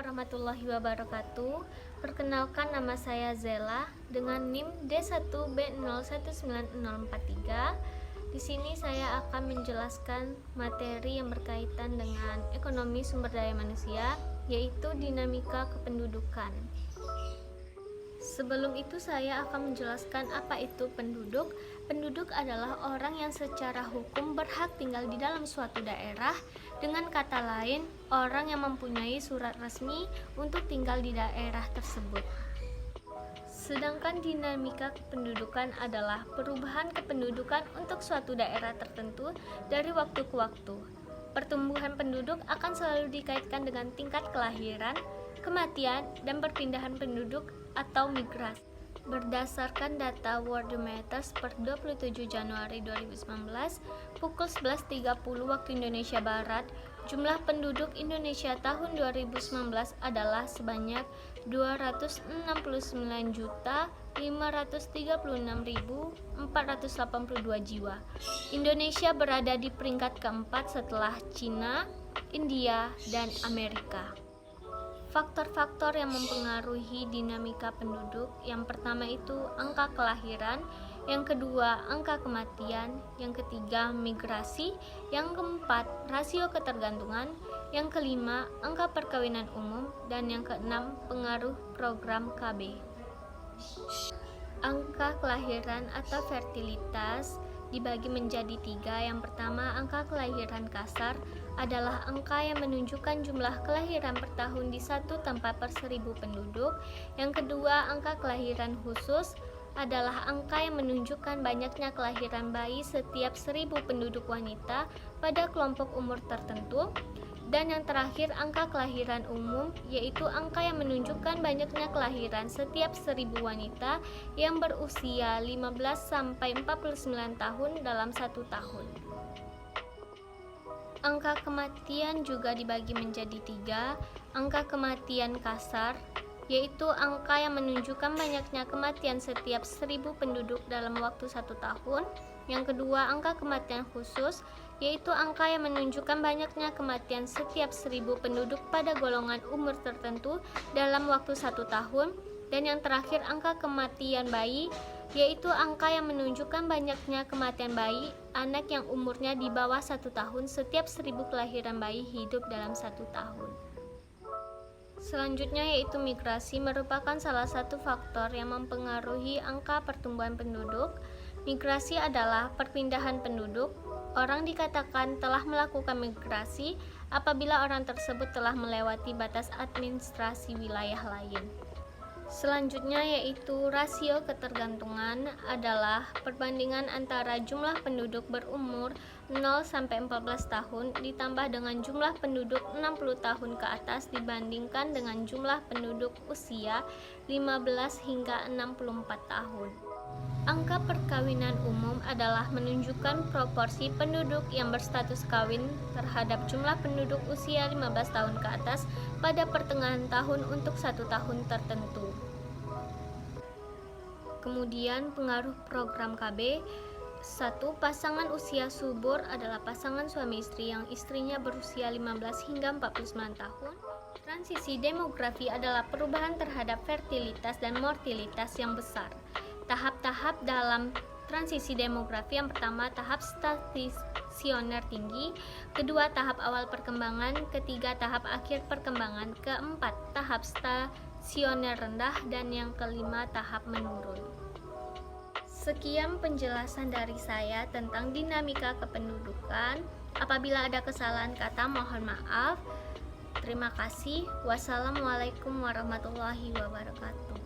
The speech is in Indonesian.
warahmatullahi wabarakatuh. Perkenalkan, nama saya Zela dengan NIM D1B019043. Di sini saya akan menjelaskan materi yang berkaitan dengan ekonomi sumber daya manusia, yaitu dinamika kependudukan. Sebelum itu saya akan menjelaskan apa itu penduduk. Penduduk adalah orang yang secara hukum berhak tinggal di dalam suatu daerah. Dengan kata lain, orang yang mempunyai surat resmi untuk tinggal di daerah tersebut. Sedangkan dinamika kependudukan adalah perubahan kependudukan untuk suatu daerah tertentu dari waktu ke waktu. Pertumbuhan penduduk akan selalu dikaitkan dengan tingkat kelahiran, kematian, dan perpindahan penduduk atau migrasi. Berdasarkan data Worldometers per 27 Januari 2019, pukul 11.30 waktu Indonesia Barat, jumlah penduduk Indonesia tahun 2019 adalah sebanyak 269.536.482 jiwa. Indonesia berada di peringkat keempat setelah Cina, India, dan Amerika. Faktor-faktor yang mempengaruhi dinamika penduduk, yang pertama itu angka kelahiran, yang kedua angka kematian, yang ketiga migrasi, yang keempat rasio ketergantungan, yang kelima angka perkawinan umum, dan yang keenam pengaruh program KB. Angka kelahiran atau fertilitas dibagi menjadi tiga. Yang pertama, angka kelahiran kasar adalah angka yang menunjukkan jumlah kelahiran per tahun di satu tempat per 1000 penduduk. Yang kedua, angka kelahiran khusus adalah angka yang menunjukkan banyaknya kelahiran bayi setiap 1000 penduduk wanita pada kelompok umur tertentu. Dan yang terakhir, angka kelahiran umum, yaitu angka yang menunjukkan banyaknya kelahiran setiap 1000 wanita yang berusia 15-49 tahun dalam satu tahun. Angka kematian juga dibagi menjadi tiga. Angka kematian kasar, yaitu angka yang menunjukkan banyaknya kematian setiap 1000 penduduk dalam waktu satu tahun. Yang kedua, angka kematian khusus, yaitu angka yang menunjukkan banyaknya kematian setiap 1000 penduduk pada golongan umur tertentu dalam waktu satu tahun. Dan yang terakhir, angka kematian bayi, yaitu angka yang menunjukkan banyaknya kematian bayi anak yang umurnya di bawah 1 tahun setiap 1000 kelahiran bayi hidup dalam 1 tahun. Selanjutnya yaitu migrasi, merupakan salah satu faktor yang mempengaruhi angka pertumbuhan penduduk. Migrasi adalah perpindahan penduduk. Orang dikatakan telah melakukan migrasi apabila orang tersebut telah melewati batas administrasi wilayah lain. Selanjutnya yaitu rasio ketergantungan, adalah perbandingan antara jumlah penduduk berumur 0-14 tahun ditambah dengan jumlah penduduk 60 tahun ke atas dibandingkan dengan jumlah penduduk usia 15 hingga 64 tahun. Angka perkawinan umum adalah menunjukkan proporsi penduduk yang berstatus kawin terhadap jumlah penduduk usia 15 tahun ke atas pada pertengahan tahun untuk satu tahun tertentu. Kemudian pengaruh program KB. 1. Pasangan usia subur adalah pasangan suami istri yang istrinya berusia 15 hingga 49 tahun. Transisi demografi adalah perubahan terhadap fertilitas dan mortalitas yang besar. Tahap-tahap dalam transisi demografi, yang pertama tahap stasioner tinggi, kedua tahap awal perkembangan, ketiga tahap akhir perkembangan, keempat tahap stasioner rendah, dan yang kelima tahap menurun. Sekian penjelasan dari saya tentang dinamika kependudukan. Apabila ada kesalahan kata, mohon maaf. Terima kasih. Wassalamualaikum warahmatullahi wabarakatuh.